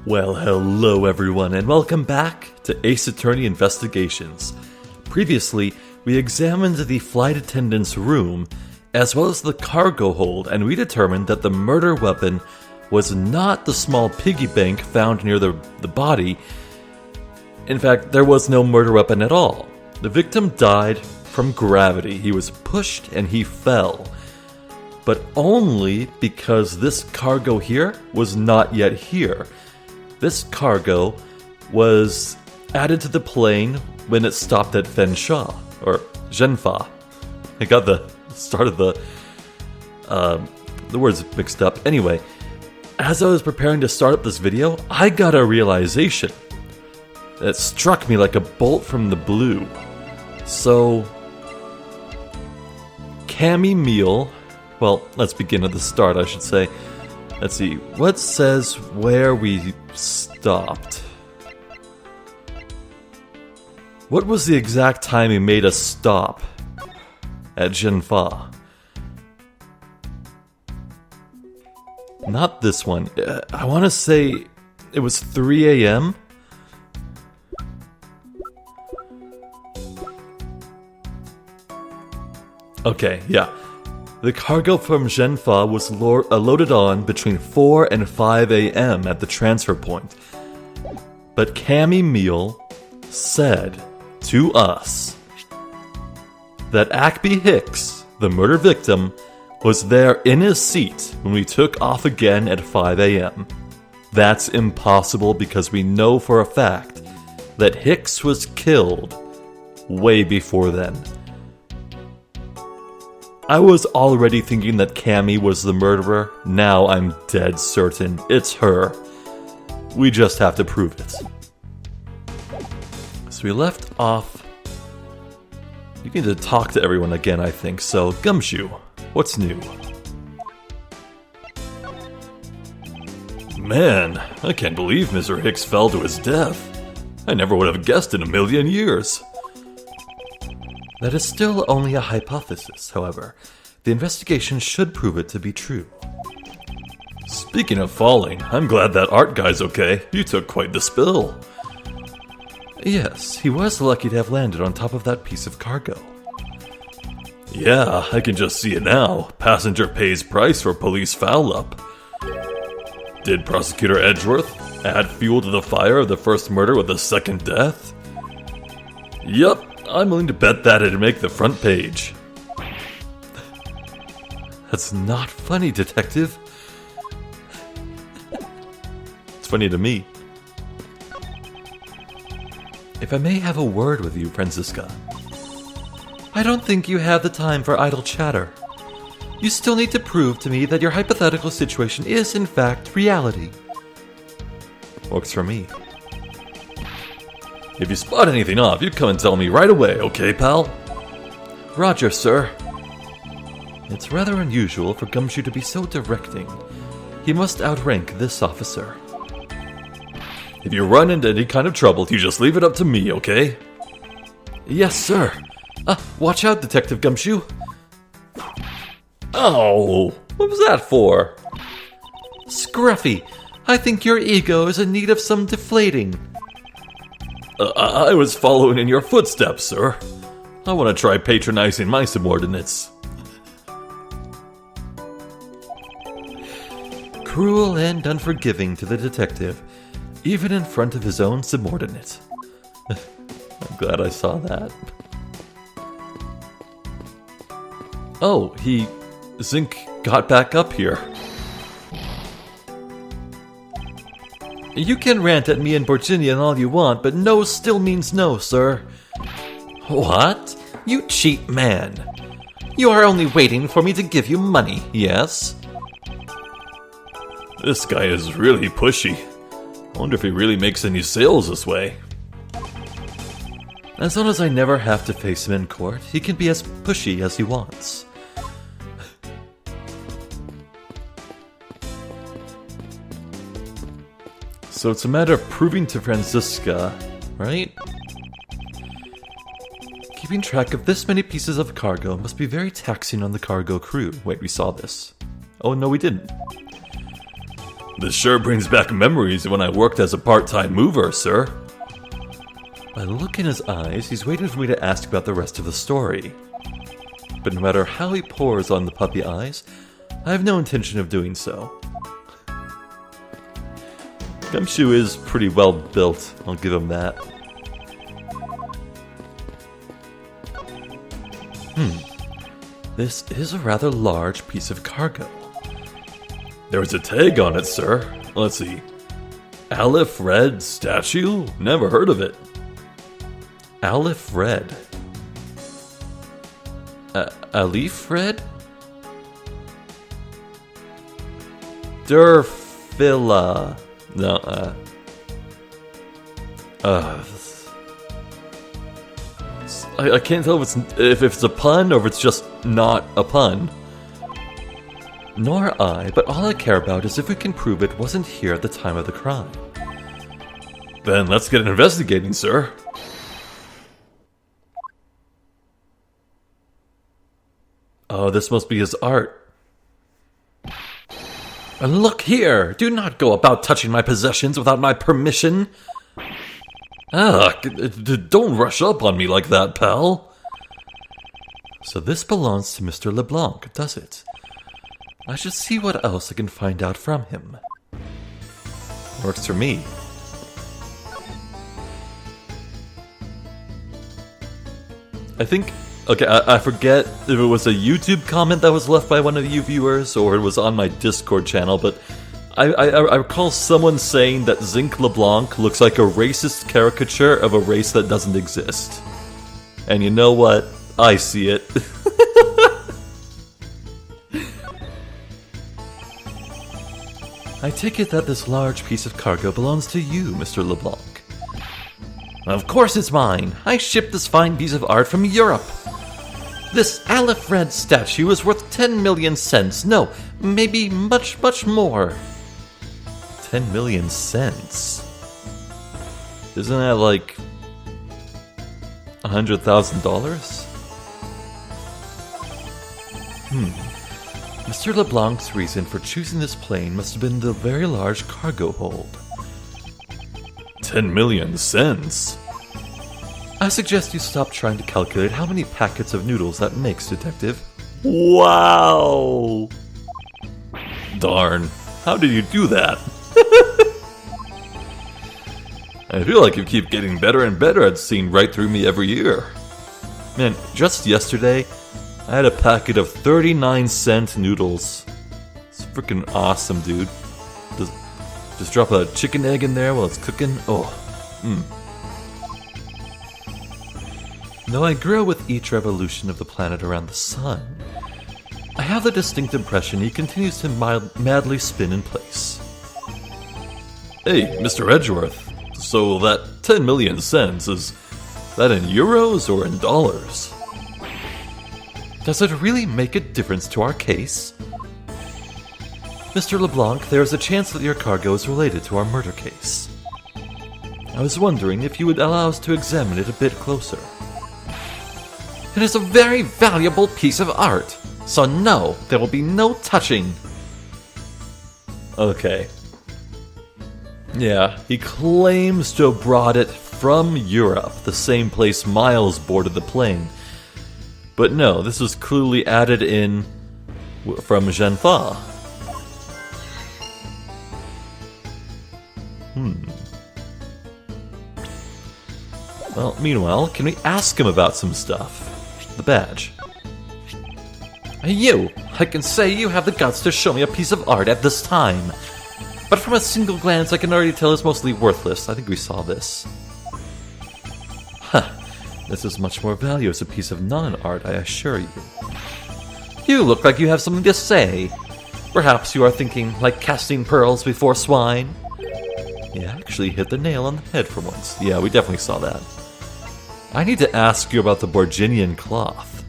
Well, hello everyone, and welcome back to Ace Attorney Investigations. Previously, we examined the flight attendant's room, as well as the cargo hold, and we determined that the murder weapon was not the small piggy bank found near the body. In fact, there was no murder weapon at all. The victim died from gravity. He was pushed and he fell. But only because this cargo here was not yet here. This cargo was added to the plane when it stopped at Fensha, or Zhenfa. I got the start of the words mixed up. Anyway, as I was preparing to start up this video, I got a realization that struck me like a bolt from the blue. So, Cammy Meal, well, let's begin at the start, I should say. Let's see, what says where we stopped? What was the exact time he made us stop at Zhenfa? Not this one. I want to say it was 3 a.m.? Okay, yeah. The cargo from Zhenfa was loaded on between 4 and 5 a.m. at the transfer point. But Cammy Meal said to us that Akby Hicks, the murder victim, was there in his seat when we took off again at 5 a.m. That's impossible because we know for a fact that Hicks was killed way before then. I was already thinking that Cammy was the murderer. Now I'm dead certain it's her. We just have to prove it. So we left off. You need to talk to everyone again, I think. So, Gumshoe, what's new? Man, I can't believe Mr. Hicks fell to his death. I never would have guessed in a million years. That is still only a hypothesis, however. The investigation should prove it to be true. Speaking of falling, I'm glad that art guy's okay. You took quite the spill. Yes, he was lucky to have landed on top of that piece of cargo. Yeah, I can just see it now. Passenger pays price for police foul-up. Did Prosecutor Edgeworth add fuel to the fire of the first murder with a second death? Yup. I'm willing to bet that it'd make the front page. That's not funny, Detective. It's funny to me. If I may have a word with you, Franziska. I don't think you have the time for idle chatter. You still need to prove to me that your hypothetical situation is, in fact, reality. Works for me. If you spot anything off, you come and tell me right away, okay, pal? Roger, sir. It's rather unusual for Gumshoe to be so directing. He must outrank this officer. If you run into any kind of trouble, you just leave it up to me, okay? Yes, sir. Watch out, Detective Gumshoe. Oh, what was that for? Scruffy, I think your ego is in need of some deflating. I was following in your footsteps, sir. I want to try patronizing my subordinates. Cruel and unforgiving to the detective, even in front of his own subordinate. I'm glad I saw that. Oh, Zink got back up here. You can rant at me and Borginian all you want, but no still means no, sir. What? You cheap man. You are only waiting for me to give you money, yes? This guy is really pushy. I wonder if he really makes any sales this way. As long as I never have to face him in court, he can be as pushy as he wants. So it's a matter of proving to Franziska, right? Keeping track of this many pieces of cargo must be very taxing on the cargo crew. Wait, we saw this. Oh, no, we didn't. This sure brings back memories when I worked as a part-time mover, sir. By the look in his eyes, he's waiting for me to ask about the rest of the story. But no matter how he pours on the puppy eyes, I have no intention of doing so. Gumshoe is pretty well built, I'll give him that. This is a rather large piece of cargo. There's a tag on it, sir. Let's see. Aleph Red statue? Never heard of it. Aleph Red. Aleph Red? Durfilla. No, I can't tell if it's a pun or if it's just not a pun. Nor I, but all I care about is if we can prove it wasn't here at the time of the crime. Then let's get investigating, sir. Oh, this must be his art. And look here! Do not go about touching my possessions without my permission! Don't rush up on me like that, pal! So this belongs to Mr. LeBlanc, does it? I should see what else I can find out from him. Works for me. I think... Okay, I forget if it was a YouTube comment that was left by one of you viewers or it was on my Discord channel, but I recall someone saying that Zinc LeBlanc looks like a racist caricature of a race that doesn't exist. And you know what? I see it. I take it that this large piece of cargo belongs to you, Mr. LeBlanc. Of course it's mine. I shipped this fine piece of art from Europe. This Aleph Red statue is worth 10 million cents. No, maybe much, much more. 10 million cents? Isn't that like $100,000? Mr. LeBlanc's reason for choosing this plane must have been the very large cargo hold. 10 million cents? I suggest you stop trying to calculate how many packets of noodles that makes, Detective. Wow! Darn, how did you do that? I feel like you keep getting better and better at seeing right through me every year. Man, just yesterday, I had a packet of 39-cent noodles. It's freaking awesome, dude. Just drop a chicken egg in there while it's cooking. Oh, Though I grow with each revolution of the planet around the sun, I have the distinct impression he continues to madly spin in place. Hey, Mr. Edgeworth, so that 10 million cents, is that in euros or in dollars? Does it really make a difference to our case? Mr. LeBlanc, there is a chance that your cargo is related to our murder case. I was wondering if you would allow us to examine it a bit closer. It is a very valuable piece of art, so no, there will be no touching. Okay. Yeah, he claims to have brought it from Europe, the same place Miles boarded the plane. But no, this was clearly added in from Genfa. Well, meanwhile, can we ask him about some stuff? The badge. You! I can say you have the guts to show me a piece of art at this time. But from a single glance, I can already tell it's mostly worthless. I think we saw this. Huh. This is much more value as a piece of non-art, I assure you. You look like you have something to say. Perhaps you are thinking like casting pearls before swine? Yeah, actually hit the nail on the head for once. Yeah, we definitely saw that. I need to ask you about the Borginian cloth.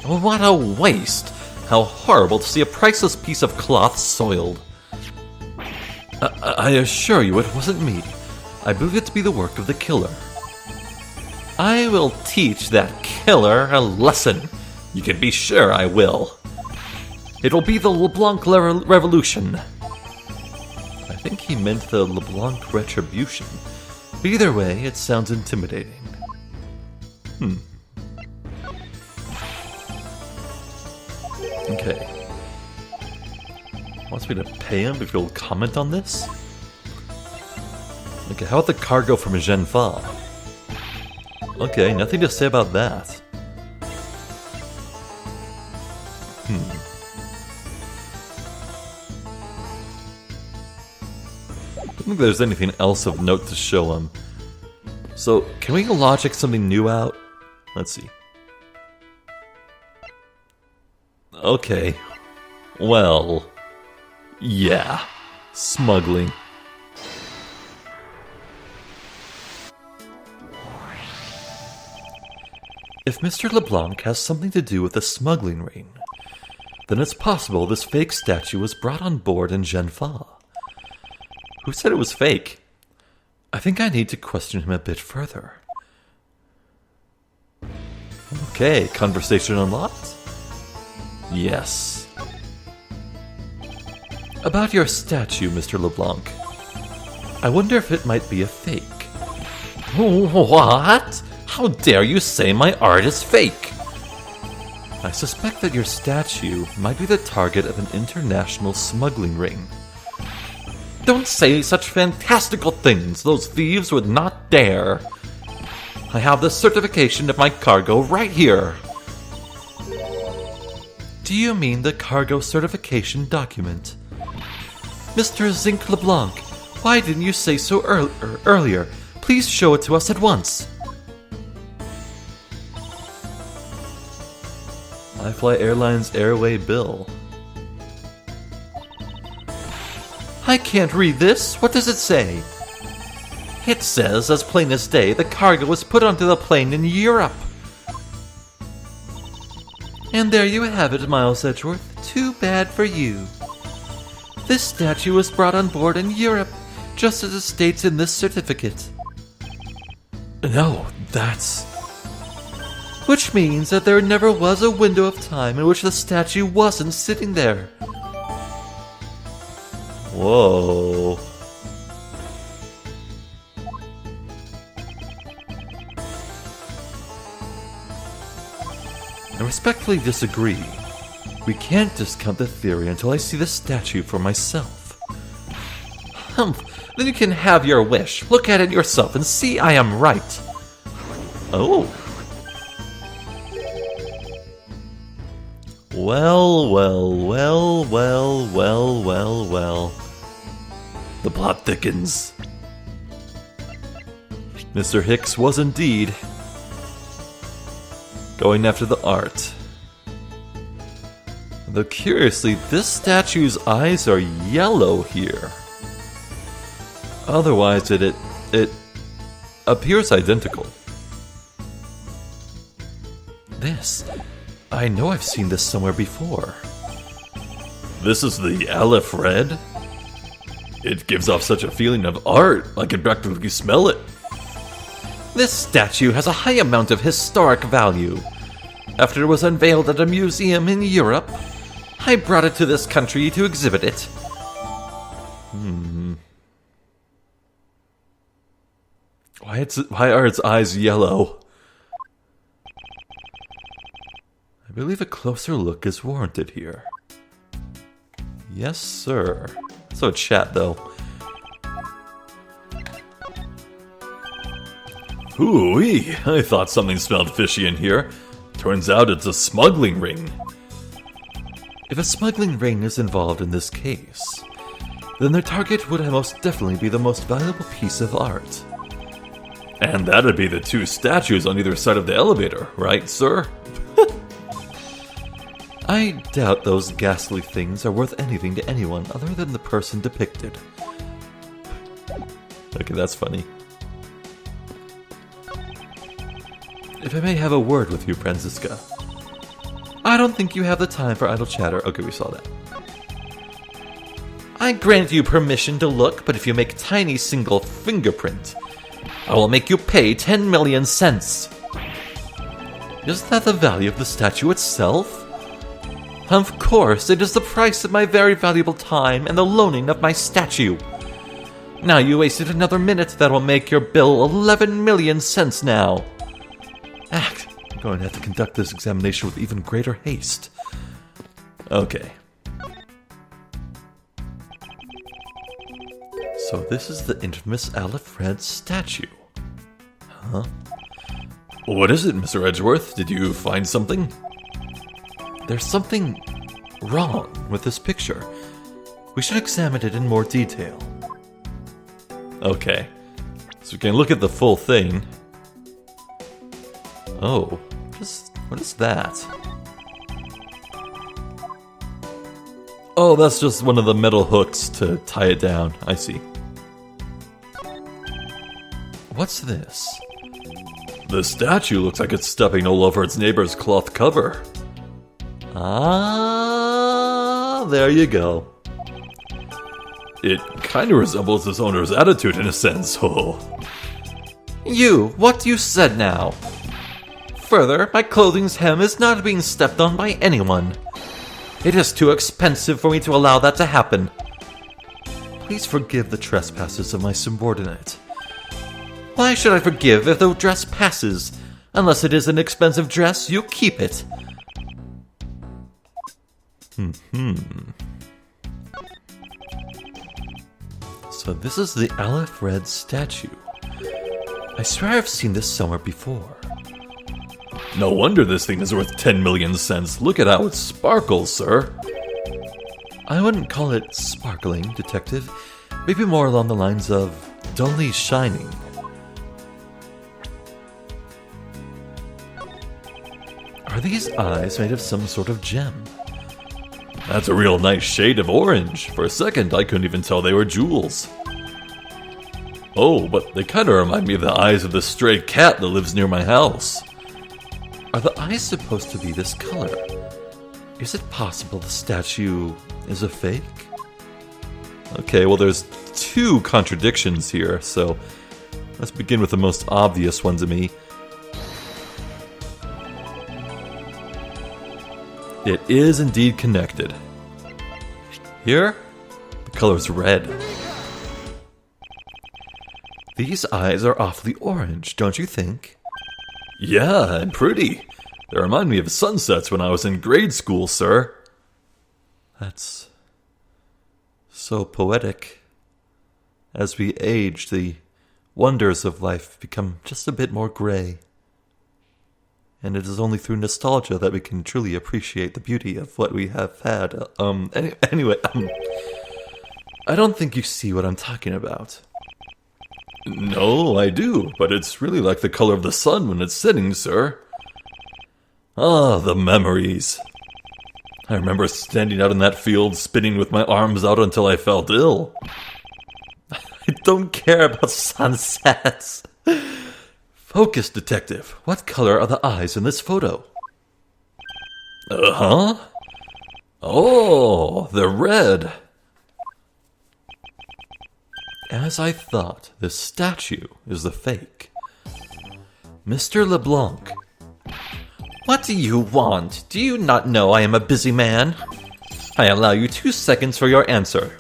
What a waste! How horrible to see a priceless piece of cloth soiled. I assure you it wasn't me. I believe it to be the work of the killer. I will teach that killer a lesson. You can be sure I will. It'll be the LeBlanc Revolution. I think he meant the LeBlanc Retribution. But either way, it sounds intimidating. Okay. Wants me to pay him if he'll comment on this? Okay, how about the cargo from Genfa? Okay, nothing to say about that. I don't think there's anything else of note to show him. So, can we logic something new out? Let's see. Okay. Well... yeah. Smuggling. If Mr. LeBlanc has something to do with the smuggling ring, then it's possible this fake statue was brought on board in Genfa. Who said it was fake? I think I need to question him a bit further. Okay, conversation unlocked? Yes. About your statue, Mr. LeBlanc. I wonder if it might be a fake. What? How dare you say my art is fake? I suspect that your statue might be the target of an international smuggling ring. Don't say such fantastical things. Those thieves would not dare. I have the certification of my cargo right here. Do you mean the cargo certification document? Mr. Zinc LeBlanc, why didn't you say so earlier? Please show it to us at once. I Fly Airlines Airway Bill. I can't read this. What does it say? It says, as plain as day, the cargo was put onto the plane in Europe. And there you have it, Miles Edgeworth. Too bad for you. This statue was brought on board in Europe, just as it states in this certificate. No, that's... Which means that there never was a window of time in which the statue wasn't sitting there. Whoa. I respectfully disagree. We can't discount the theory until I see the statue for myself. Then you can have your wish. Look at it yourself and see I am right. Oh. Well. The plot thickens. Mr. Hicks was indeed going after the art. Though curiously, this statue's eyes are yellow here. Otherwise, it appears identical. This, I know I've seen this somewhere before. This is the Aleph Red? It gives off such a feeling of art, I can practically smell it. This statue has a high amount of historic value. After it was unveiled at a museum in Europe, I brought it to this country to exhibit it. Why are its eyes yellow? I believe a closer look is warranted here. Yes, sir. So chat, though. Hooey! I thought something smelled fishy in here. Turns out it's a smuggling ring. If a smuggling ring is involved in this case, then their target would most definitely be the most valuable piece of art. And that'd be the two statues on either side of the elevator, right, sir? I doubt those ghastly things are worth anything to anyone other than the person depicted. Okay, that's funny. If I may have a word with you, Franziska. I don't think you have the time for idle chatter. Okay, we saw that. I grant you permission to look, but if you make a tiny single fingerprint, I will make you pay 10 million cents. Isn't that the value of the statue itself? Of course, it is the price of my very valuable time and the loaning of my statue. Now you wasted another minute that will make your bill 11 million cents now. Act, I'm going to have to conduct this examination with even greater haste. Okay. So this is the infamous Alfred statue. Huh? What is it, Mr. Edgeworth? Did you find something? There's something wrong with this picture. We should examine it in more detail. Okay. So we can look at the full thing. Oh. What is that? Oh, that's just one of the metal hooks to tie it down. I see. What's this? The statue looks like it's stepping all over its neighbor's cloth cover. Ah, there you go. It kind of resembles its owner's attitude in a sense, oh. You, what you said now? Further, my clothing's hem is not being stepped on by anyone. It is too expensive for me to allow that to happen. Please forgive the trespasses of my subordinate. Why should I forgive if the dress passes? Unless it is an expensive dress, you keep it. So this is the Alfred statue. I swear I've seen this somewhere before. No wonder this thing is worth 10 million cents. Look at how it sparkles, sir. I wouldn't call it sparkling, detective. Maybe more along the lines of dully shining. Are these eyes made of some sort of gem? That's a real nice shade of orange. For a second, I couldn't even tell they were jewels. Oh, but they kind of remind me of the eyes of the stray cat that lives near my house. Are the eyes supposed to be this color? Is it possible the statue is a fake? Okay, well there's two contradictions here, so let's begin with the most obvious one to me. It is indeed connected. Here, the color's red. These eyes are awfully orange, don't you think? Yeah, and pretty. They remind me of sunsets when I was in grade school, sir. That's so poetic. As we age, the wonders of life become just a bit more gray. And it is only through nostalgia that we can truly appreciate the beauty of what we have had. Anyway, I don't think you see what I'm talking about. No, I do, but it's really like the color of the sun when it's setting, sir. Ah, the memories. I remember standing out in that field, spinning with my arms out until I felt ill. I don't care about sunsets. Focus, detective. What color are the eyes in this photo? Uh-huh. Oh, they're red. As I thought, this statue is the fake. Mr. LeBlanc. What do you want? Do you not know I am a busy man? I allow you 2 seconds for your answer.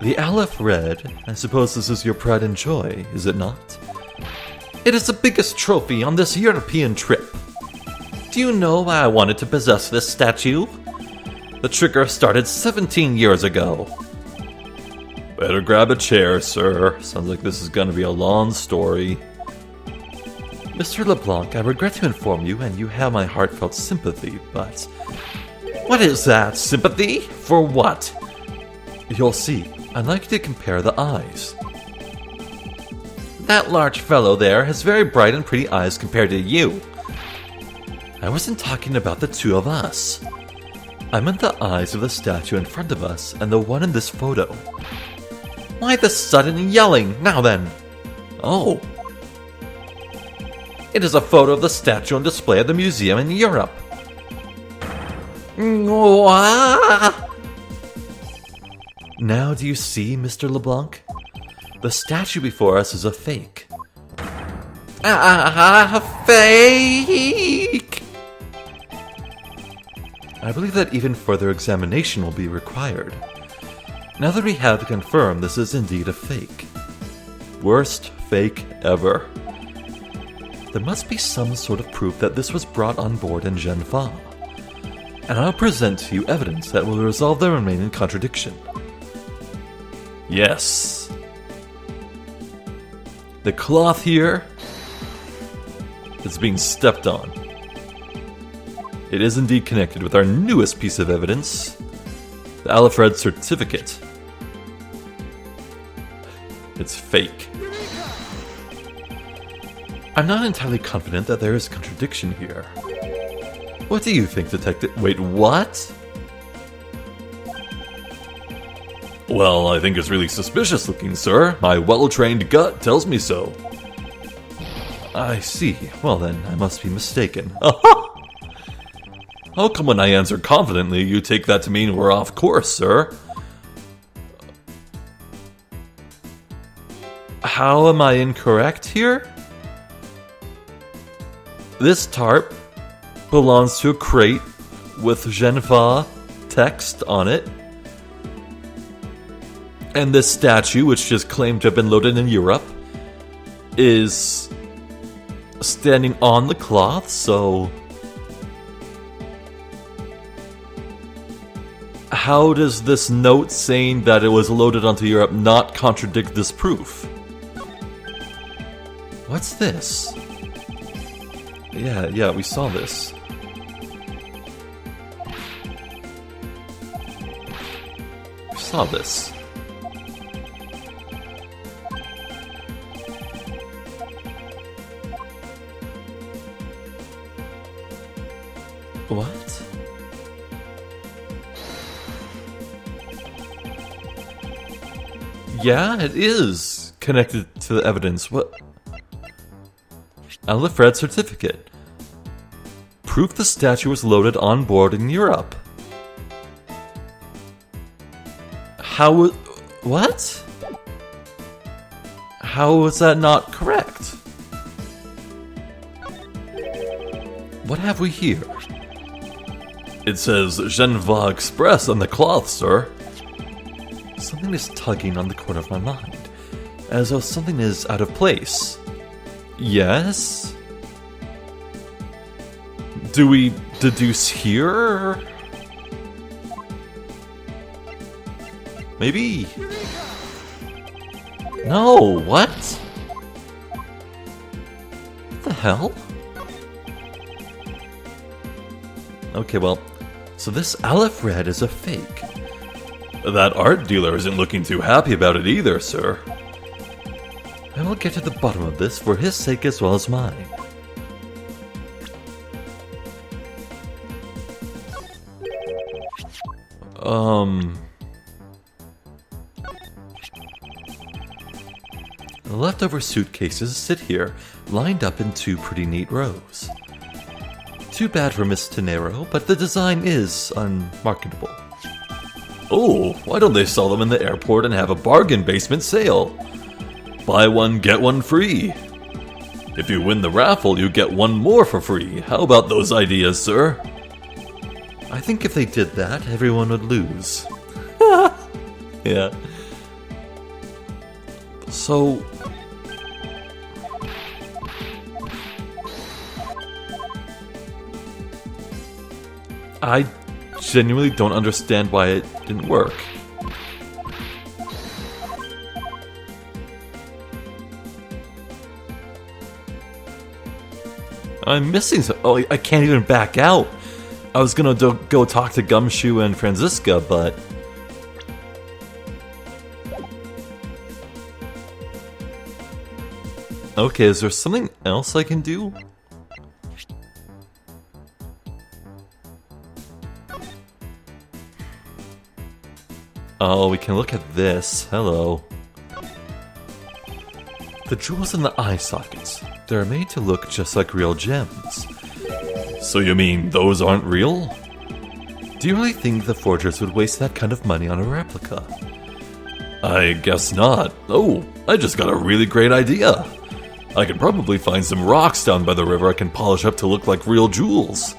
The Aleph Red, I suppose this is your pride and joy, is it not? It is the biggest trophy on this European trip. Do you know why I wanted to possess this statue? The trigger started 17 years ago. Better grab a chair, sir. Sounds like this is going to be a long story. Mr. LeBlanc, I regret to inform you, and you have my heartfelt sympathy, but... What is that? Sympathy? For what? You'll see. I'd like you to compare the eyes. That large fellow there has very bright and pretty eyes compared to you. I wasn't talking about the two of us. I meant the eyes of the statue in front of us and the one in this photo. Why the sudden yelling? Now then. Oh. It is a photo of the statue on display at the museum in Europe. Now do you see, Mr. LeBlanc? The statue before us is a fake. Fake! I believe that even further examination will be required. Now that we have confirmed this is indeed a fake. Worst fake ever. There must be some sort of proof that this was brought on board in Geneva. And I'll present to you evidence that will resolve the remaining contradiction. Yes. The cloth here is being stepped on. It is indeed connected with our newest piece of evidence, the Alfred certificate. It's fake. I'm not entirely confident that there is contradiction here. What do you think, Detective? Wait, what? Well, I think it's really suspicious looking, sir. My well-trained gut tells me so. I see. Well then, I must be mistaken. How come when I answer confidently, you take that to mean we're off course, sir? How am I incorrect here? This tarp belongs to a crate with Geneva text on it. And this statue, which is claimed to have been loaded in Europe, is standing on the cloth, so... How does this note saying that it was loaded onto Europe not contradict this proof? What's this? Yeah, we saw this. We saw this. What? Yeah, it is connected to the evidence. What? Alfred certificate. Proof the statue was loaded on board in Europe. How? What? How was that not correct? What have we here? It says Geneva Express on the cloth, sir. Something is tugging on the corner of my mind, as though something is out of place. Yes? Do we deduce here? Maybe? No, what? What the hell? Okay, well, so this Alfred is a fake. That art dealer isn't looking too happy about it either, sir. I will get to the bottom of this for his sake as well as mine. The leftover suitcases sit here, lined up in two pretty neat rows. Too bad for Miss Tenero, but the design is unmarketable. Oh, why don't they sell them in the airport and have a bargain basement sale? Buy one, get one free. If you win the raffle, you get one more for free. How about those ideas, sir? I think if they did that, everyone would lose. Yeah. So... I genuinely don't understand why it didn't work. I'm missing some. Oh, I can't even back out. I was gonna go talk to Gumshoe and Franziska, but... Okay, is there something else I can do? Oh, we can look at this. Hello. The jewels in the eye sockets. They're made to look just like real gems. So you mean those aren't real? Do you really think the forgers would waste that kind of money on a replica? I guess not. Oh, I just got a really great idea. I could probably find some rocks down by the river I can polish up to look like real jewels.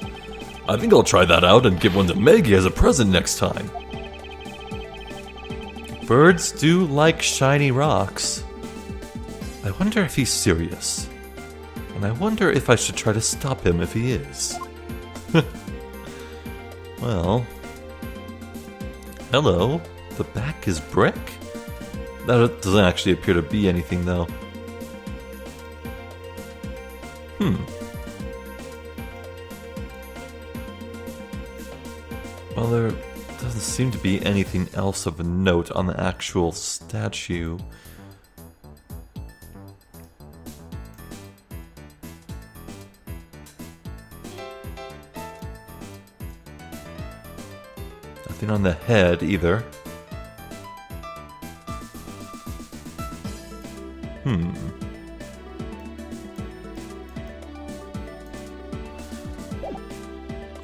I think I'll try that out and give one to Maggie as a present next time. Birds do like shiny rocks. I wonder if he's serious. And I wonder if I should try to stop him if he is. Well... Hello. The back is brick? That doesn't actually appear to be anything, though. Well, there doesn't seem to be anything else of note on the actual statue. Nothing on the head either.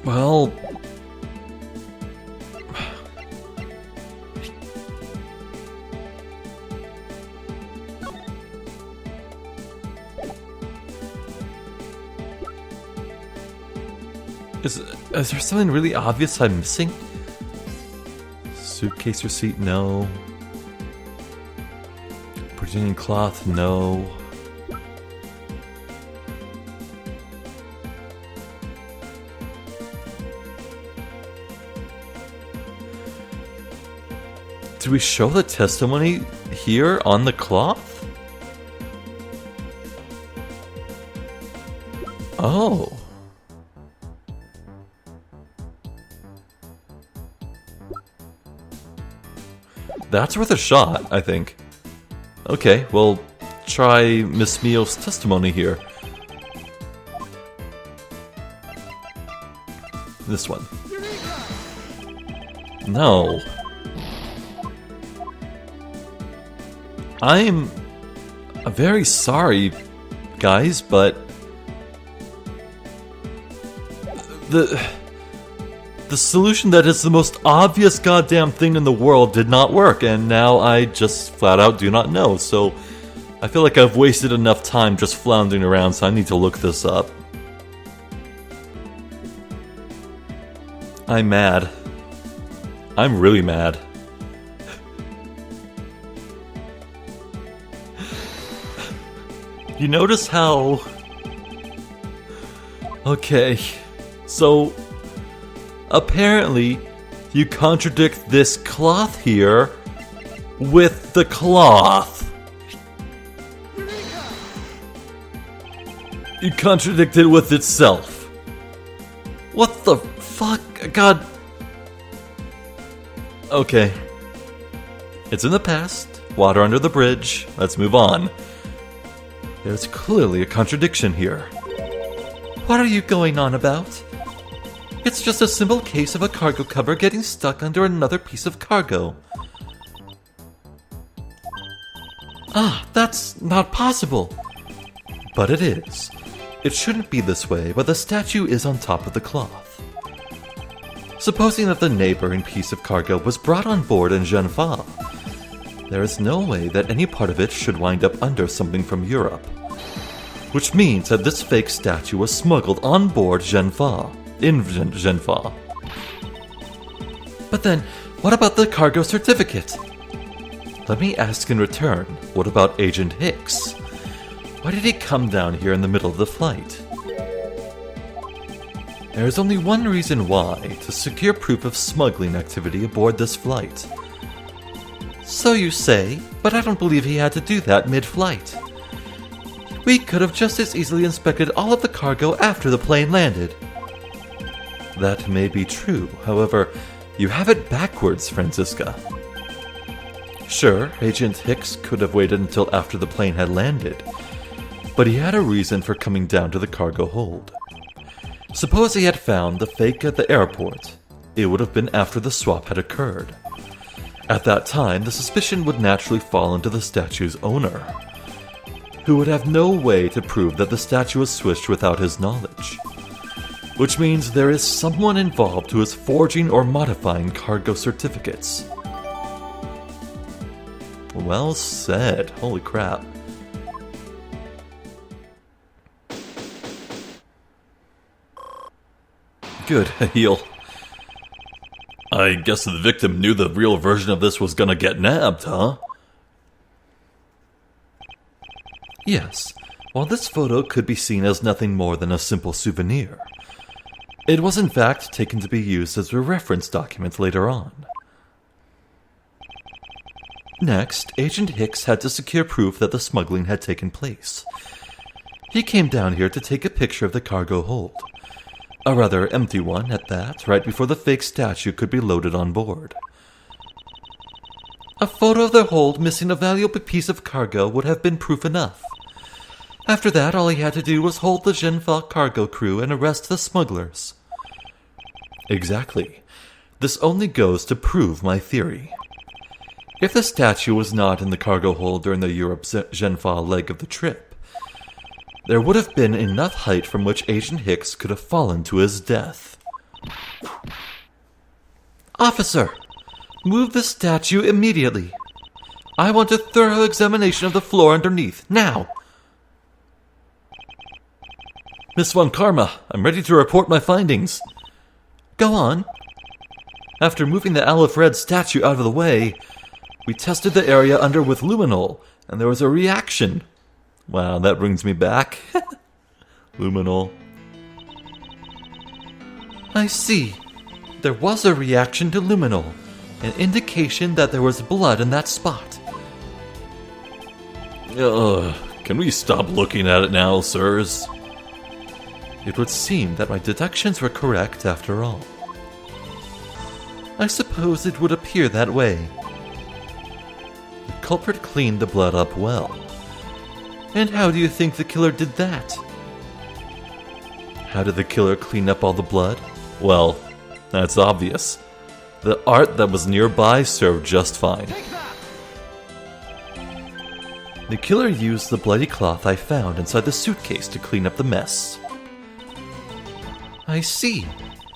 Well... Is there something really obvious I'm missing? Suitcase receipt, no. Brazilian cloth, no. Do we show the testimony here on the cloth? Oh. That's worth a shot, I think. Okay, well, try Miss Mio's testimony here. This one. No. I'm very sorry, guys, but the solution that is the most obvious goddamn thing in the world did not work, and now I just flat out do not know, so I feel like I've wasted enough time just floundering around, so I need to look this up. I'm mad. I'm really mad. You notice how... Okay, so... Apparently, you contradict this cloth here with the cloth. You contradict it with itself. What the fuck? God. Okay. It's in the past. Water under the bridge. Let's move on. There's clearly a contradiction here. What are you going on about? It's just a simple case of a cargo cover getting stuck under another piece of cargo. Ah, that's not possible. But it is. It shouldn't be this way, but the statue is on top of the cloth. Supposing that the neighboring piece of cargo was brought on board in Geneva, there is no way that any part of it should wind up under something from Europe. Which means that this fake statue was smuggled on board Geneva. In Geneva. But then, what about the cargo certificate? Let me ask in return, what about Agent Hicks? Why did he come down here in the middle of the flight? There is only one reason why, to secure proof of smuggling activity aboard this flight. So you say, but I don't believe he had to do that mid-flight. We could have just as easily inspected all of the cargo after the plane landed. That may be true, however, you have it backwards, Franziska. Sure, Agent Hicks could have waited until after the plane had landed, but he had a reason for coming down to the cargo hold. Suppose he had found the fake at the airport. It would have been after the swap had occurred. At that time, the suspicion would naturally fall into the statue's owner, who would have no way to prove that the statue was switched without his knowledge. Which means there is someone involved who is forging or modifying cargo certificates. Well said. Holy crap. Good, a heel. I guess the victim knew the real version of this was gonna get nabbed, huh? Yes. While this photo could be seen as nothing more than a simple souvenir, it was in fact taken to be used as a reference document later on. Next, Agent Hicks had to secure proof that the smuggling had taken place. He came down here to take a picture of the cargo hold. A rather empty one at that, right before the fake statue could be loaded on board. A photo of the hold missing a valuable piece of cargo would have been proof enough. After that, all he had to do was hold the Genfa cargo crew and arrest the smugglers. Exactly. This only goes to prove my theory. If the statue was not in the cargo hold during the Europe-Genfa leg of the trip, there would have been enough height from which Agent Hicks could have fallen to his death. Officer, move the statue immediately. I want a thorough examination of the floor underneath, now. Miss Von Karma, I'm ready to report my findings. Go on. After moving the Aleph Red statue out of the way, we tested the area under with luminol, and there was a reaction. Wow, that brings me back. Luminol. I see. There was a reaction to luminol, an indication that there was blood in that spot. Can we stop looking at it now, sirs? It would seem that my deductions were correct after all. I suppose it would appear that way. The culprit cleaned the blood up well. And how do you think the killer did that? How did the killer clean up all the blood? Well, that's obvious. The art that was nearby served just fine. The killer used the bloody cloth I found inside the suitcase to clean up the mess. I see.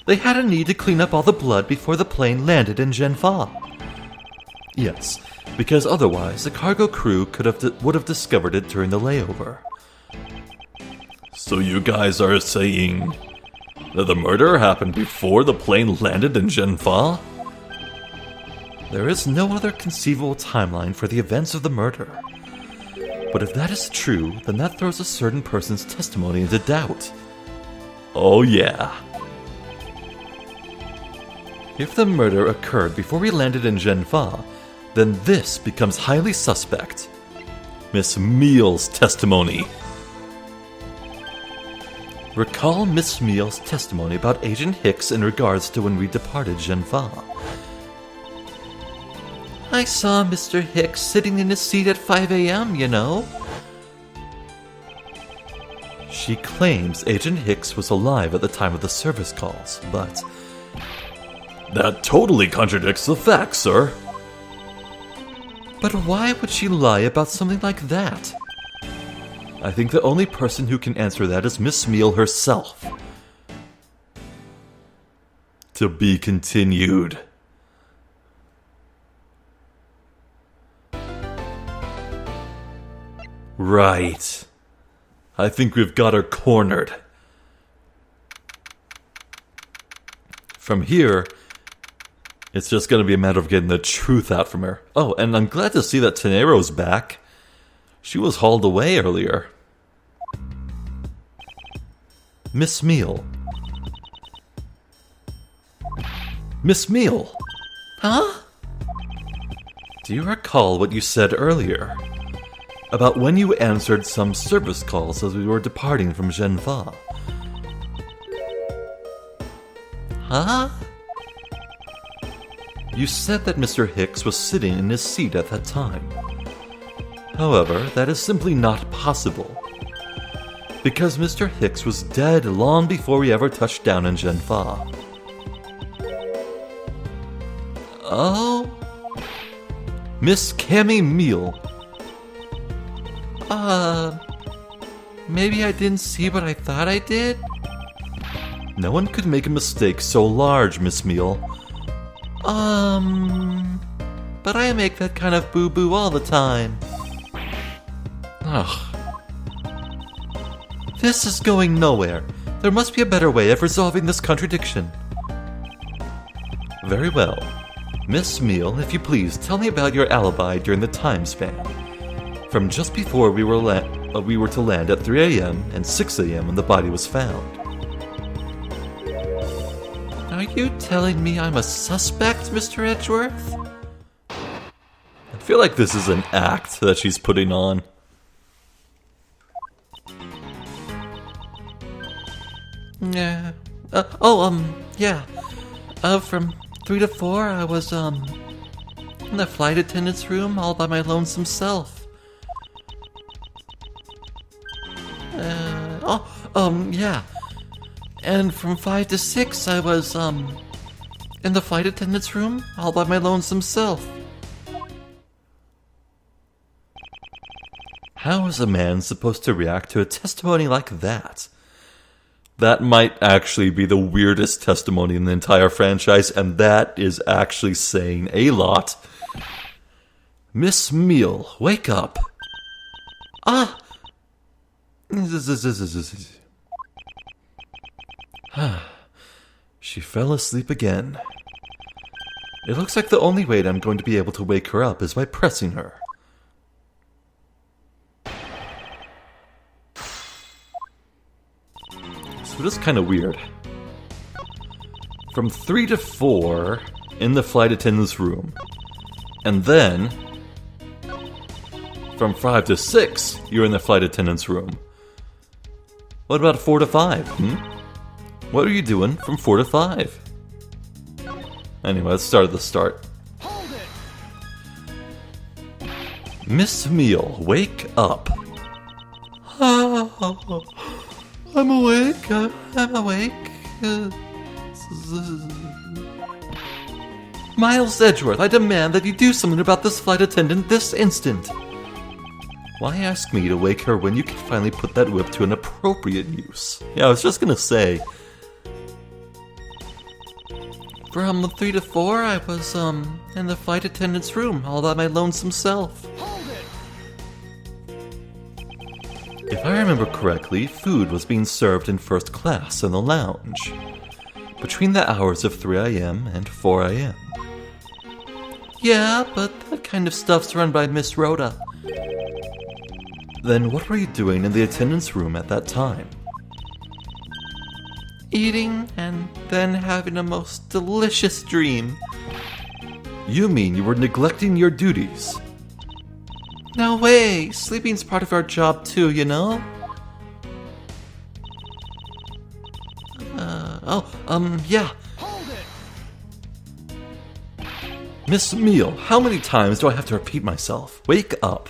They had a need to clean up all the blood before the plane landed in Genfa. Yes, because otherwise the cargo crew would have discovered it during the layover. So you guys are saying that the murder happened before the plane landed in Genfa? There is no other conceivable timeline for the events of the murder. But if that is true, then that throws a certain person's testimony into doubt. Oh yeah. If the murder occurred before we landed in Genfa, then this becomes highly suspect. Miss Meal's testimony. Recall Miss Meal's testimony about Agent Hicks in regards to when we departed Genfa. I saw Mr. Hicks sitting in his seat at 5 a.m., you know. She claims Agent Hicks was alive at the time of the service calls, but that totally contradicts the facts, sir. But why would she lie about something like that? I think the only person who can answer that is Miss Meal herself. To be continued. Right. I think we've got her cornered. From here, it's just going to be a matter of getting the truth out from her. Oh, and I'm glad to see that Tenero's back. She was hauled away earlier. Miss Meal. Miss Meal! Huh? Do you recall what you said earlier? About when you answered some service calls as we were departing from Genfa. Huh? You said that Mr. Hicks was sitting in his seat at that time. However, that is simply not possible. Because Mr. Hicks was dead long before we ever touched down in Genfa. Oh? Miss Cammy Meal. Maybe I didn't see what I thought I did? No one could make a mistake so large, Miss Meal. But I make that kind of boo-boo all the time. Ugh. This is going nowhere. There must be a better way of resolving this contradiction. Very well. Miss Meal, if you please, tell me about your alibi during the time span. From just before we were to land at 3 a.m. and 6 a.m. when the body was found. Are you telling me I'm a suspect, Mr. Edgeworth? I feel like this is an act that she's putting on. Yeah. Yeah. From 3 to 4, I was, in the flight attendant's room all by my lonesome self. Yeah. And from 5 to 6, I was, in the flight attendant's room all by my lonesome self. How is a man supposed to react to a testimony like that? That might actually be the weirdest testimony in the entire franchise, and that is actually saying a lot. Miss Meal, wake up. Ah! She fell asleep again. It looks like the only way that I'm going to be able to wake her up is by pressing her. So it is kind of weird. From 3 to 4 in the flight attendant's room. And then from 5 to 6 you're in the flight attendant's room. What about 4 to 5? What are you doing from 4 to 5? Anyway, let's start at the start. Hold it. Miss Meal, wake up. I'm awake. I'm awake. Miles Edgeworth, I demand that you do something about this flight attendant this instant. Why ask me to wake her when you can finally put that whip to an appropriate use? Yeah, I was just gonna say. From 3 to 4, I was, in the flight attendant's room all by my lonesome self. Hold it. If I remember correctly, food was being served in first class in the lounge, between the hours of 3 a.m. and 4 a.m. Yeah, but that kind of stuff's run by Miss Rhoda. Then what were you doing in the attendance room at that time? Eating and then having a most delicious dream. You mean you were neglecting your duties? No way! Sleeping's part of our job too, you know? Yeah. Hold it. Miss Meal, how many times do I have to repeat myself? Wake up.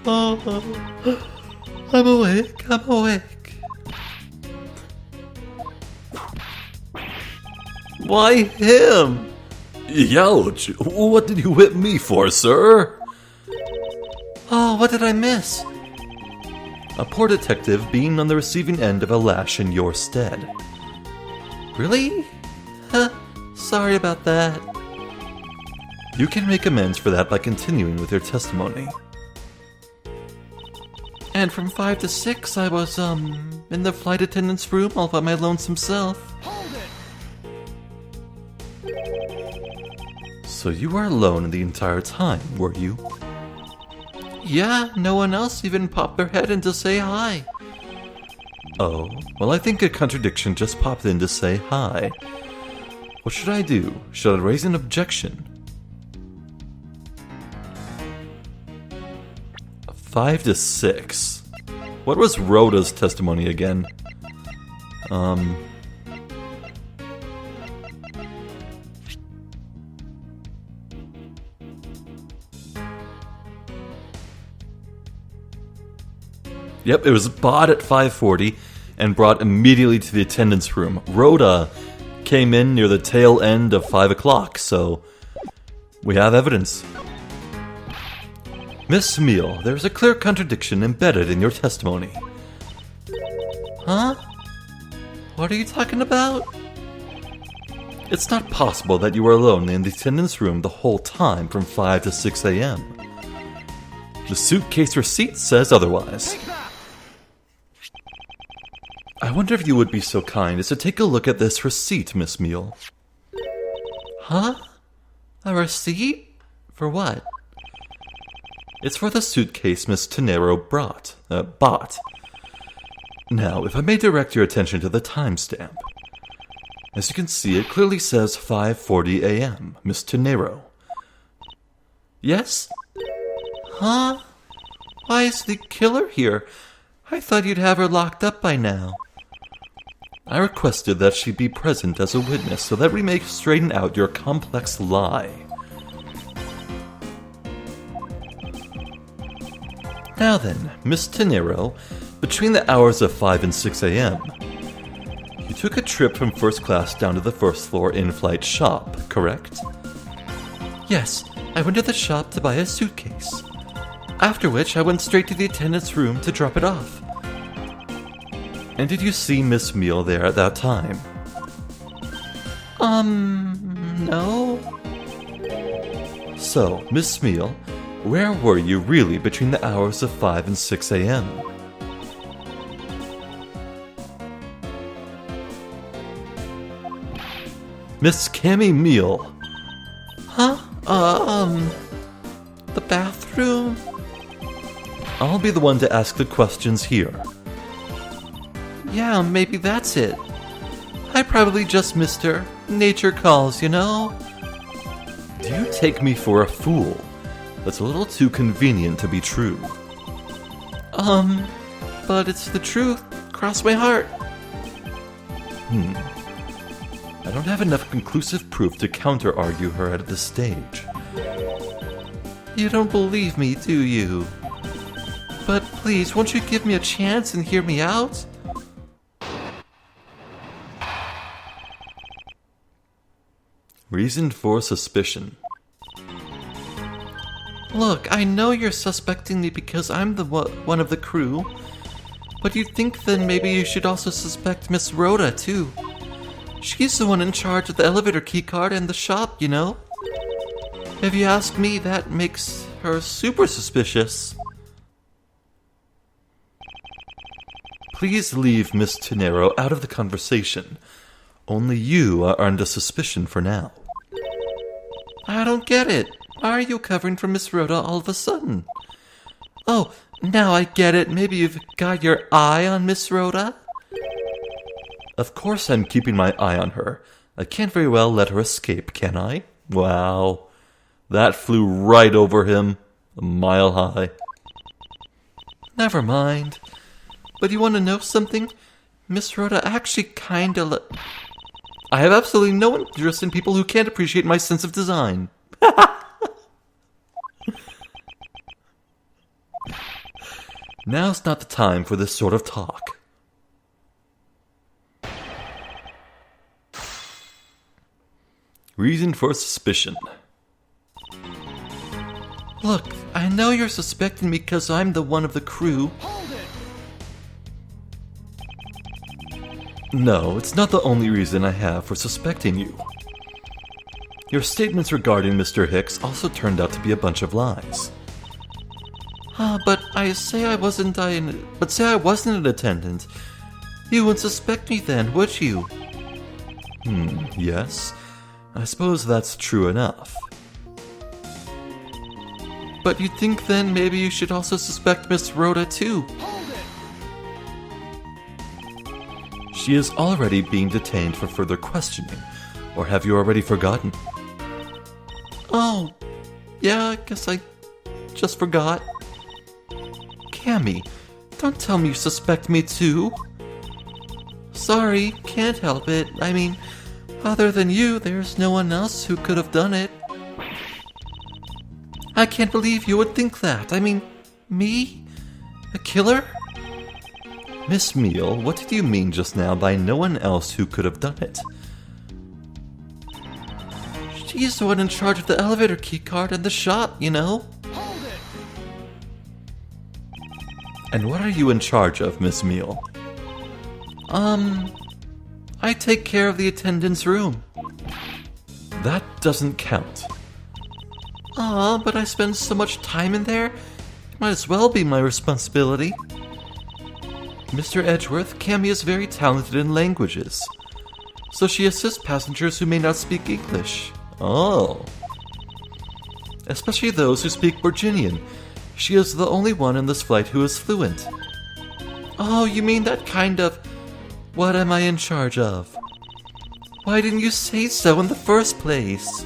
I'm awake. I'm awake. Why him? Youch! What did you whip me for, sir? Oh, what did I miss? A poor detective being on the receiving end of a lash in your stead. Really? Sorry about that. You can make amends for that by continuing with your testimony. And from 5 to 6, I was, in the flight attendant's room all by my lonesome self. Hold it. So you were alone the entire time, were you? Yeah, no one else even popped their head in to say hi. Oh, well I think a contradiction just popped in to say hi. What should I do? Should I raise an objection? 5 to 6. What was Rhoda's testimony again? Yep, it was bought at 5:40 and brought immediately to the attendance room. Rhoda came in near the tail end of 5 o'clock, so we have evidence. Miss Meal, there's a clear contradiction embedded in your testimony. Huh? What are you talking about? It's not possible that you were alone in the attendance room the whole time from 5 to 6 a.m. The suitcase receipt says otherwise. I wonder if you would be so kind as to take a look at this receipt, Miss Meal. Huh? A receipt? For what? It's for the suitcase Miss Tenero bought. Now, if I may direct your attention to the timestamp. As you can see, it clearly says 5:40 a.m., Miss Tenero. Yes? Huh? Why is the killer here? I thought you'd have her locked up by now. I requested that she be present as a witness so that we may straighten out your complex lie. Now then, Miss Tenero, between the hours of 5 and 6 a.m., you took a trip from first class down to the first floor in-flight shop, correct? Yes, I went to the shop to buy a suitcase. After which, I went straight to the attendant's room to drop it off. And did you see Miss Meal there at that time? No. So, Miss Meal, where were you really between the hours of 5 and 6 a.m.? Miss Cammy Meal. Huh? The bathroom? I'll be the one to ask the questions here. Yeah, maybe that's it. I probably just missed her. Nature calls, you know? Do you take me for a fool? That's a little too convenient to be true. But it's the truth. Cross my heart. I don't have enough conclusive proof to counter-argue her at this stage. You don't believe me, do you? But please, won't you give me a chance and hear me out? Reason for suspicion. Look, I know you're suspecting me because I'm the one of the crew, but you think then maybe you should also suspect Miss Rhoda, too. She's the one in charge of the elevator keycard and the shop, you know? If you ask me, that makes her super suspicious. Please leave Miss Tenero out of the conversation. Only you are under suspicion for now. I don't get it. Why are you covering for Miss Rhoda all of a sudden? Oh, now I get it. Maybe you've got your eye on Miss Rhoda? Of course I'm keeping my eye on her. I can't very well let her escape, can I? Wow. That flew right over him. A mile high. Never mind. But you want to know something? Miss Rhoda actually kinda I have absolutely no interest in people who can't appreciate my sense of design. Now's not the time for this sort of talk. Reason for suspicion. Look, I know you're suspecting me because I'm the one of the crew. Hold it! No, it's not the only reason I have for suspecting you. Your statements regarding Mr. Hicks also turned out to be a bunch of lies. But say I wasn't an attendant. You wouldn't suspect me then, would you? Yes. I suppose that's true enough. But you'd think then maybe you should also suspect Miss Rhoda too. Hold it! She is already being detained for further questioning. Or have you already forgotten? Oh, yeah, I guess I just forgot. Cammy, don't tell me you suspect me too. Sorry, can't help it. I mean, other than you, there's no one else who could have done it. I can't believe you would think that. I mean, me? A killer? Miss Meal, what did you mean just now by no one else who could have done it? She's the one in charge of the elevator keycard and the shop, you know? Hold it! And what are you in charge of, Miss Meal? I take care of the attendant's room. That doesn't count. But I spend so much time in there. It might as well be my responsibility. Mr. Edgeworth, Cammy is very talented in languages, so she assists passengers who may not speak English. Oh. Especially those who speak Virginian. She is the only one in this flight who is fluent. Oh, you mean that kind of... What am I in charge of? Why didn't you say so in the first place?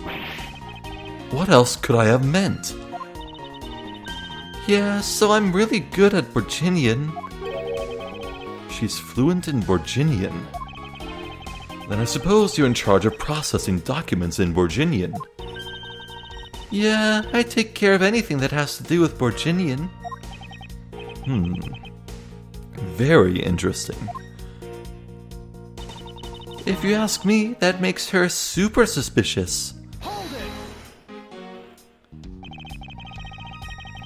What else could I have meant? Yeah, so I'm really good at Virginian. She's fluent in Virginian. Then I suppose you're in charge of processing documents in Virginian. Yeah, I take care of anything that has to do with Virginian. Very interesting. If you ask me, that makes her super suspicious. Hold it!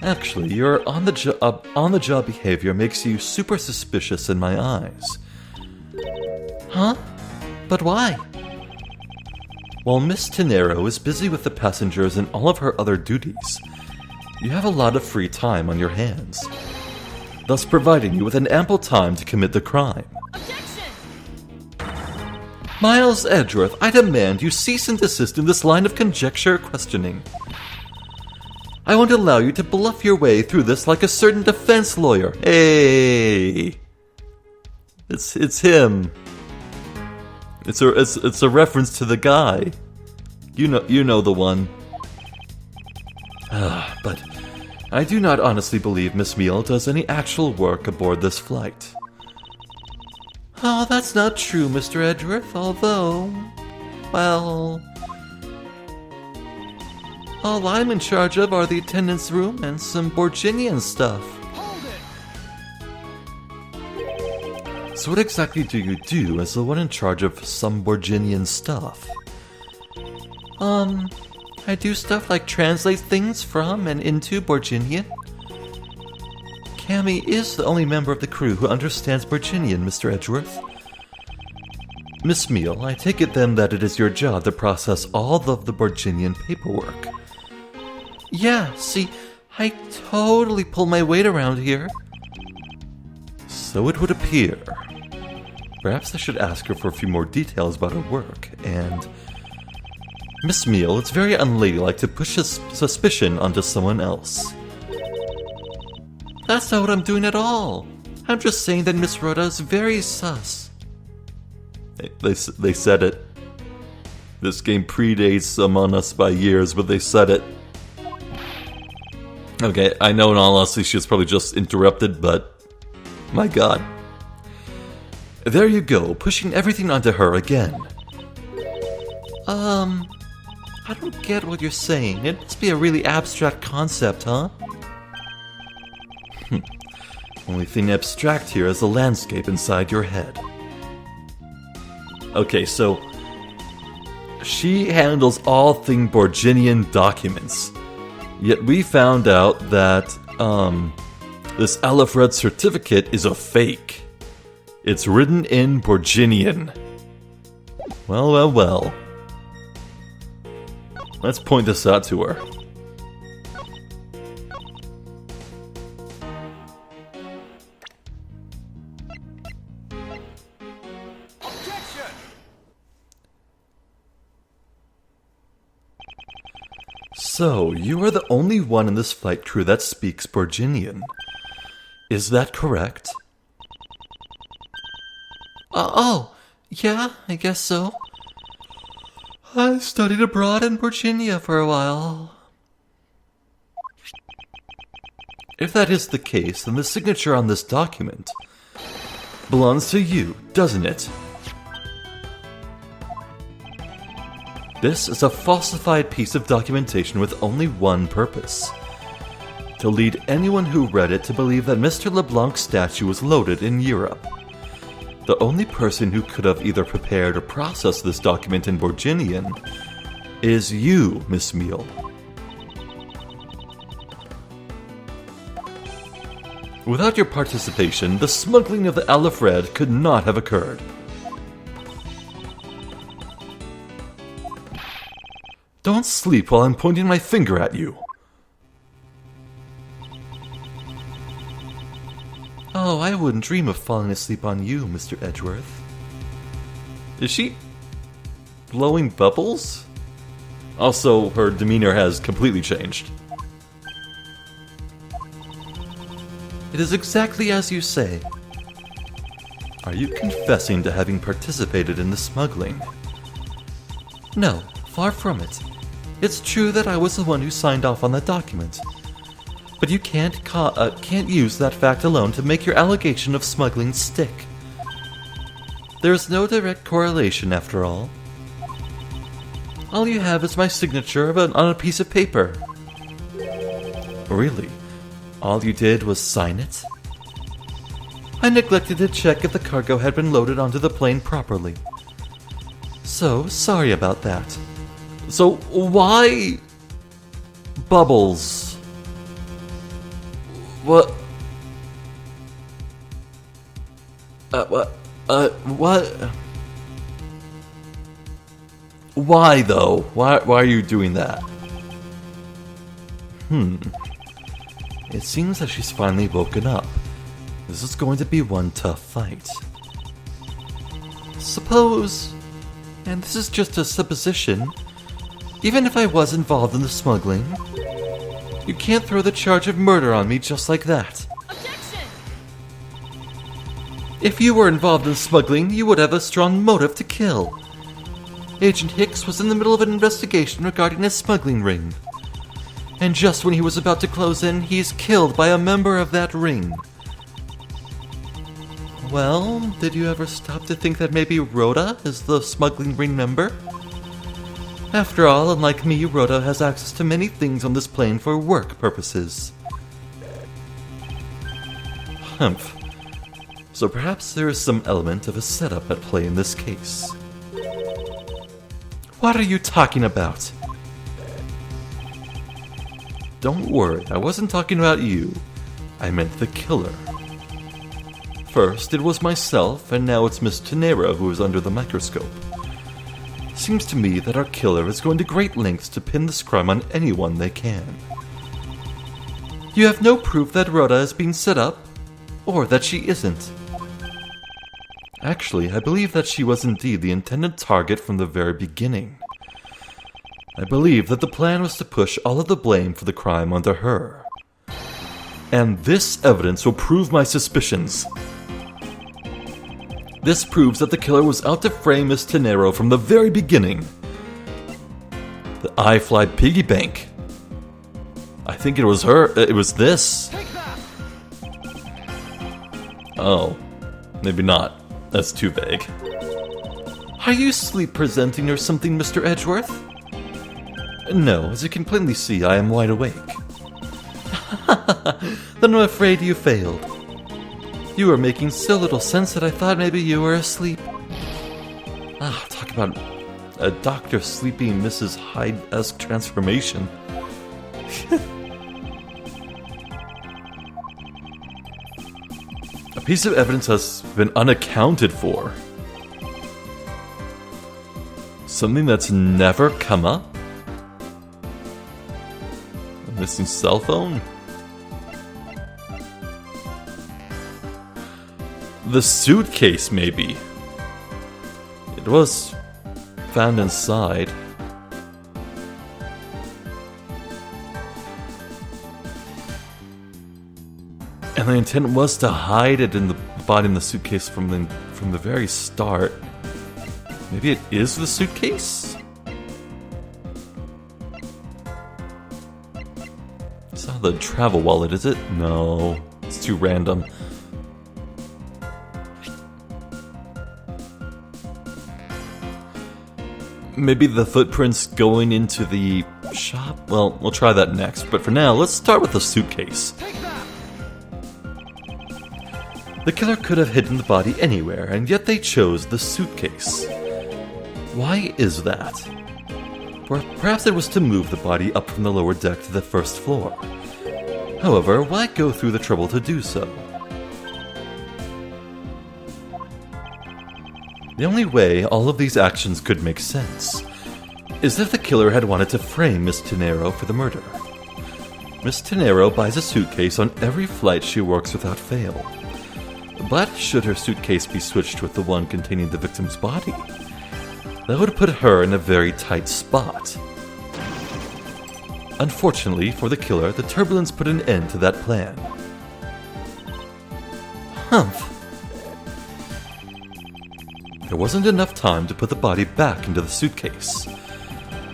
Actually, your on-the-job behavior makes you super suspicious in my eyes. Huh? But why? While Miss Tenero is busy with the passengers and all of her other duties, you have a lot of free time on your hands, thus providing you with an ample time to commit the crime. Objection! Miles Edgeworth, I demand you cease and desist in this line of conjecture questioning. I won't allow you to bluff your way through this like a certain defense lawyer. Hey! It's him. It's a reference to the guy. You know the one. But I do not honestly believe Miss Meal does any actual work aboard this flight. Oh, that's not true, Mr. Edgeworth, although... Well... All I'm in charge of are the attendance room and some Borginian stuff. Hold it! So what exactly do you do as the one in charge of some Borginian stuff? I do stuff like translate things from and into Borginian. Cammy is the only member of the crew who understands Borginian, Mr. Edgeworth. Miss Meal, I take it then that it is your job to process all of the Borginian paperwork. Yeah, see, I totally pull my weight around here. So it would appear. Perhaps I should ask her for a few more details about her work, and... Miss Meal, it's very unladylike to push a suspicion onto someone else. That's not what I'm doing at all. I'm just saying that Miss Rhoda is very sus. They said it. This game predates Among Us by years, but they said it. Okay, I know in all honesty she was probably just interrupted, but... My god. There you go, pushing everything onto her again. I don't get what you're saying. It must be a really abstract concept, huh? Only thing abstract here is the landscape inside your head. Okay, so... She handles all thing Borginian documents. Yet we found out that, this Alfred certificate is a fake. It's written in Borginian. Well, well, well. Let's point this out to her. Objection! So, you are the only one in this flight crew that speaks Borginian. Is that correct? Yeah, I guess so. I studied abroad in Virginia for a while. If that is the case, then the signature on this document belongs to you, doesn't it? This is a falsified piece of documentation with only one purpose: to lead anyone who read it to believe that Mr. LeBlanc's statue was loaded in Europe. The only person who could have either prepared or processed this document in Borginian is you, Miss Meal. Without your participation, the smuggling of the Alfred could not have occurred. Don't sleep while I'm pointing my finger at you. Oh, I wouldn't dream of falling asleep on you, Mr. Edgeworth. Is she blowing bubbles? Also, her demeanor has completely changed. It is exactly as you say. Are you confessing to having participated in the smuggling? No, far from it. It's true that I was the one who signed off on that document. But you can't use that fact alone to make your allegation of smuggling stick. There is no direct correlation, after all. All you have is my signature on a piece of paper. Really? All you did was sign it? I neglected to check if the cargo had been loaded onto the plane properly. So, sorry about that. So, why bubbles? What? What? Why, though? Why are you doing that? It seems that she's finally woken up. This is going to be one tough fight. Suppose, and this is just a supposition, even if I was involved in the smuggling, you can't throw the charge of murder on me just like that. Objection! If you were involved in smuggling, you would have a strong motive to kill. Agent Hicks was in the middle of an investigation regarding a smuggling ring. And just when he was about to close in, he is killed by a member of that ring. Well, did you ever stop to think that maybe Rhoda is the smuggling ring member? After all, unlike me, Rhoda has access to many things on this plane for work purposes. Humph. So perhaps there is some element of a setup at play in this case. What are you talking about? Don't worry, I wasn't talking about you. I meant the killer. First, it was myself, and now it's Miss Tenero who is under the microscope. Seems to me that our killer is going to great lengths to pin this crime on anyone they can. You have no proof that Rhoda is being set up, or that she isn't. Actually, I believe that she was indeed the intended target from the very beginning. I believe that the plan was to push all of the blame for the crime onto her. And this evidence will prove my suspicions. This proves that the killer was out to frame Miss Tenero from the very beginning. The iFly piggy bank. I think it was her. It was this. Take that! Oh, maybe not. That's too vague. Are you sleep presenting or something, Mr. Edgeworth? No, as you can plainly see, I am wide awake. Then I'm afraid you failed. You were making so little sense that I thought maybe you were asleep. Talk about a Dr. Sleepy Mrs. Hyde-esque transformation. A piece of evidence has been unaccounted for. Something that's never come up? A missing cell phone? The suitcase, maybe. It was found inside. And the intent was to hide it in the body in the suitcase from the very start. Maybe it is the suitcase? It's not the travel wallet, is it? No, it's too random. Maybe the footprints going into the shop? Well, we'll try that next, but for now, let's start with the suitcase. Take that! The killer could have hidden the body anywhere, and yet they chose the suitcase. Why is that? Or perhaps it was to move the body up from the lower deck to the first floor. However, why go through the trouble to do so? The only way all of these actions could make sense is if the killer had wanted to frame Miss Tenero for the murder. Miss Tenero buys a suitcase on every flight she works without fail. But should her suitcase be switched with the one containing the victim's body, that would put her in a very tight spot. Unfortunately for the killer, the turbulence put an end to that plan. Humph. There wasn't enough time to put the body back into the suitcase.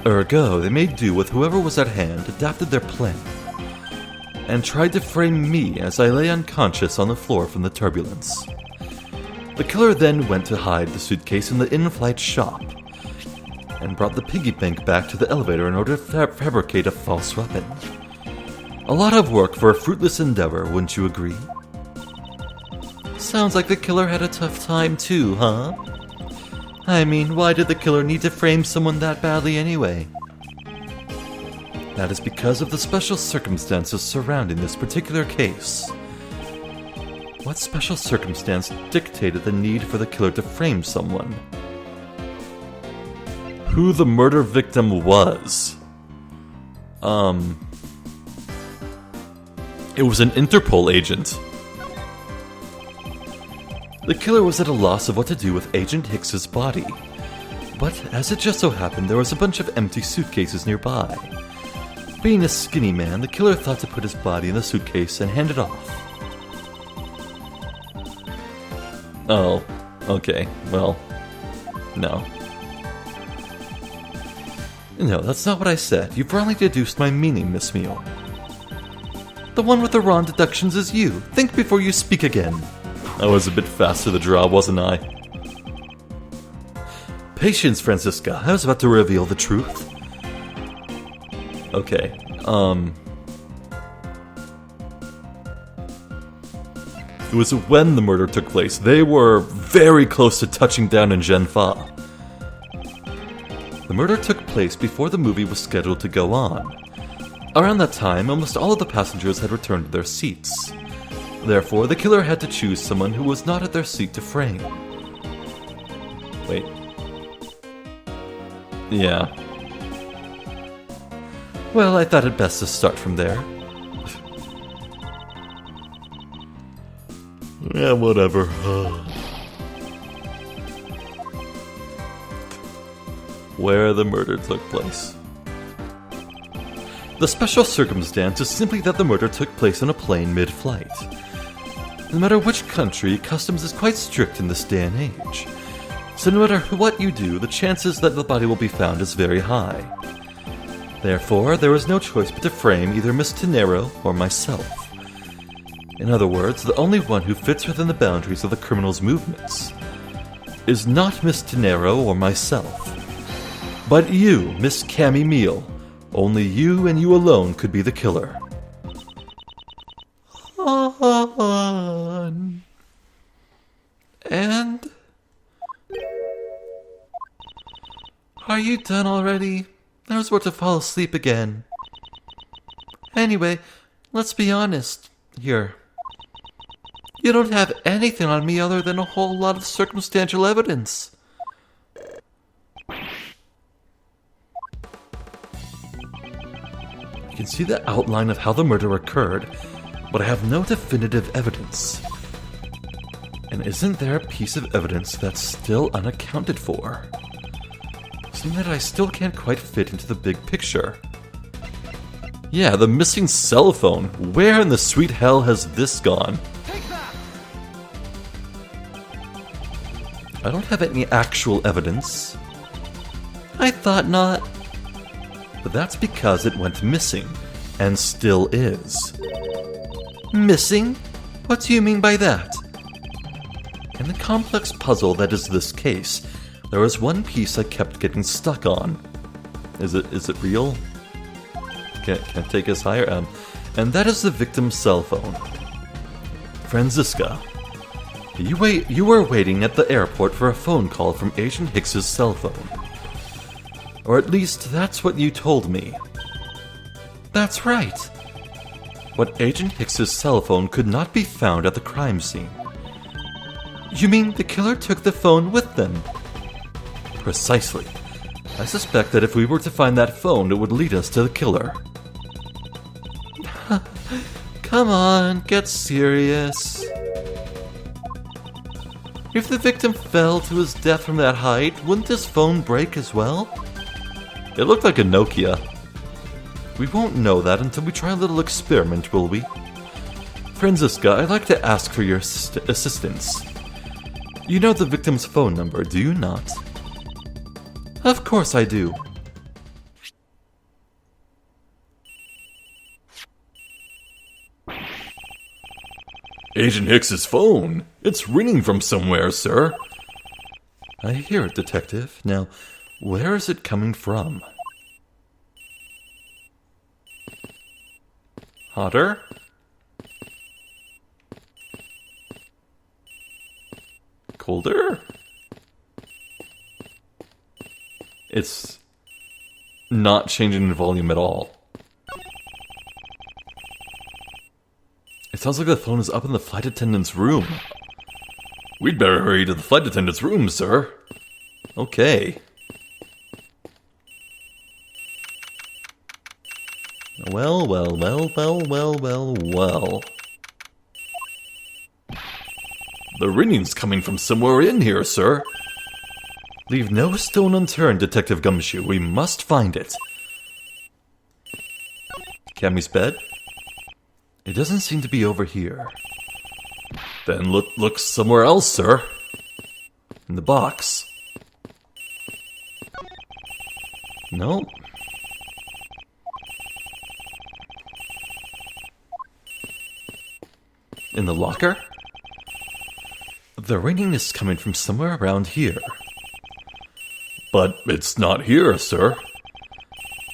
Ergo, they made do with whoever was at hand, adapted their plan, and tried to frame me as I lay unconscious on the floor from the turbulence. The killer then went to hide the suitcase in the in-flight shop, and brought the piggy bank back to the elevator in order to fabricate a false weapon. A lot of work for a fruitless endeavor, wouldn't you agree? Sounds like the killer had a tough time too, huh? I mean, why did the killer need to frame someone that badly anyway? That is because of the special circumstances surrounding this particular case. What special circumstance dictated the need for the killer to frame someone? Who the murder victim was. It was an Interpol agent. The killer was at a loss of what to do with Agent Hicks's body. But as it just so happened, there was a bunch of empty suitcases nearby. Being a skinny man, the killer thought to put his body in the suitcase and hand it off. Oh, okay, well, no. No, that's not what I said. You've wrongly deduced my meaning, Miss Mule. The one with the wrong deductions is you. Think before you speak again. I was a bit fast to the draw, wasn't I? Patience, Francisca. I was about to reveal the truth. Okay, It was when the murder took place. They were very close to touching down in Genfa. The murder took place before the movie was scheduled to go on. Around that time, almost all of the passengers had returned to their seats. Therefore, the killer had to choose someone who was not at their seat to frame. Wait. Yeah. Well, I thought it best to start from there. Yeah, whatever. Where the murder took place. The special circumstance is simply that the murder took place on a plane mid-flight. No matter which country, customs is quite strict in this day and age. So no matter what you do, the chances that the body will be found is very high. Therefore, there was no choice but to frame either Miss Tenero or myself. In other words, the only one who fits within the boundaries of the criminal's movements is not Miss Tenero or myself, but you, Miss Cammy Meal. Only you and you alone could be the killer. And? Are you done already? I was about to fall asleep again. Anyway, let's be honest here. You don't have anything on me other than a whole lot of circumstantial evidence. You can see the outline of how the murder occurred, but I have no definitive evidence. And isn't there a piece of evidence that's still unaccounted for? Seeing that I still can't quite fit into the big picture. Yeah, the missing cell phone. Where in the sweet hell has this gone? Take that! I don't have any actual evidence. I thought not. But that's because it went missing, and still is. Missing? What do you mean by that? In the complex puzzle that is this case, there was one piece I kept getting stuck on. Is it real? Can't take us higher, and that is the victim's cell phone. Francisca, you were waiting at the airport for a phone call from Agent Hicks's cell phone. Or at least that's what you told me. That's right. But Agent Hicks's cell phone could not be found at the crime scene. You mean the killer took the phone with them? Precisely. I suspect that if we were to find that phone, it would lead us to the killer. Come on, get serious. If the victim fell to his death from that height, wouldn't his phone break as well? It looked like a Nokia. We won't know that until we try a little experiment, will we? Franziska, I'd like to ask for your assistance. You know the victim's phone number, do you not? Of course I do. Agent Hicks's phone. It's ringing from somewhere, sir. I hear it, Detective. Now, where is it coming from? Hotter? Colder? It's not changing the volume at all. It sounds like the phone is up in the flight attendant's room. We'd better hurry to the flight attendant's room, sir. Okay. Well. The ringing's coming from somewhere in here, sir. Leave no stone unturned, Detective Gumshoe. We must find it. Cammy's bed? It doesn't seem to be over here. Then look somewhere else, sir. In the box. Nope. In the locker? The ringing is coming from somewhere around here. But it's not here, sir.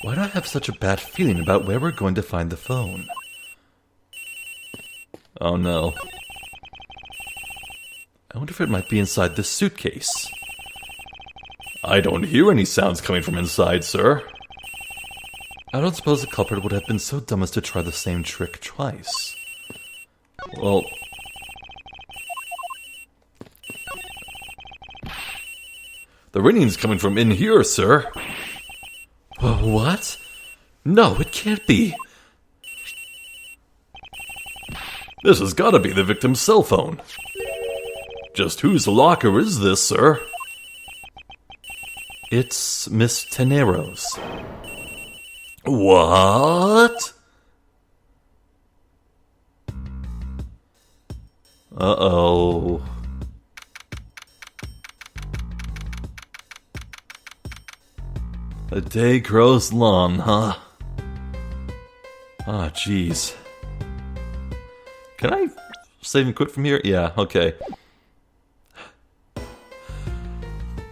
Why do I have such a bad feeling about where we're going to find the phone? Oh no. I wonder if it might be inside this suitcase. I don't hear any sounds coming from inside, sir. I don't suppose the culprit would have been so dumb as to try the same trick twice. Well... The ringing's coming from in here, sir. What? No, it can't be. This has got to be the victim's cell phone. Just whose locker is this, sir? It's Miss Tenero's. What? Uh-oh. The day grows long, huh? Ah, jeez. Can I save and quit from here? Yeah, okay.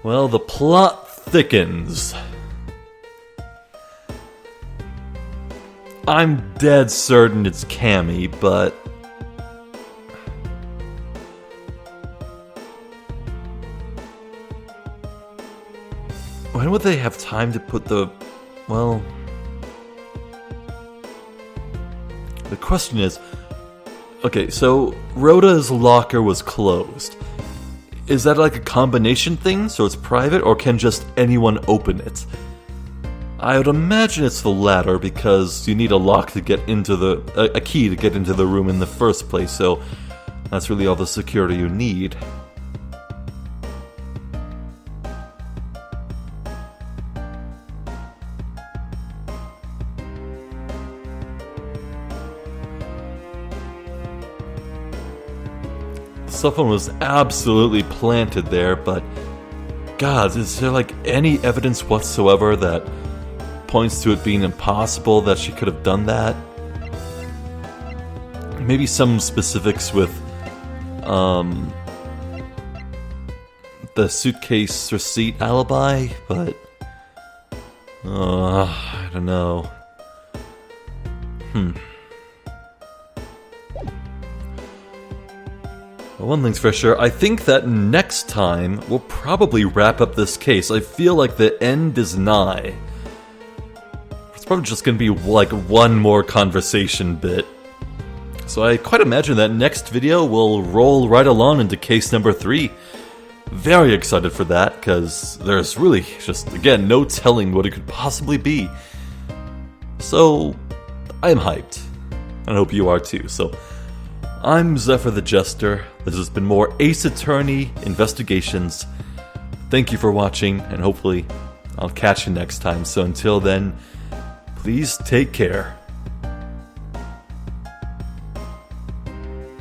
Well, the plot thickens. I'm dead certain it's Cammy, but... when would they have time to put the... well... the question is... okay, so Rhoda's locker was closed. Is that like a combination thing, so it's private, or can just anyone open it? I would imagine it's the latter, because you need a lock to get into the... a key to get into the room in the first place, so that's really all the security you need. The cell phone was absolutely planted there, but God, is there like any evidence whatsoever that points to it being impossible that she could have done that? Maybe some specifics with the suitcase receipt alibi, but I don't know. Well, one thing's for sure, I think that next time we'll probably wrap up this case. I feel like the end is nigh. It's probably just gonna be like one more conversation bit. So I quite imagine that next video will roll right along into case number 3. Very excited for that, because there's really just, again, no telling what it could possibly be. So, I'm hyped. I hope you are too. So, I'm Zephyr the Jester. This has been more Ace Attorney Investigations. Thank you for watching, and hopefully I'll catch you next time. So until then, please take care.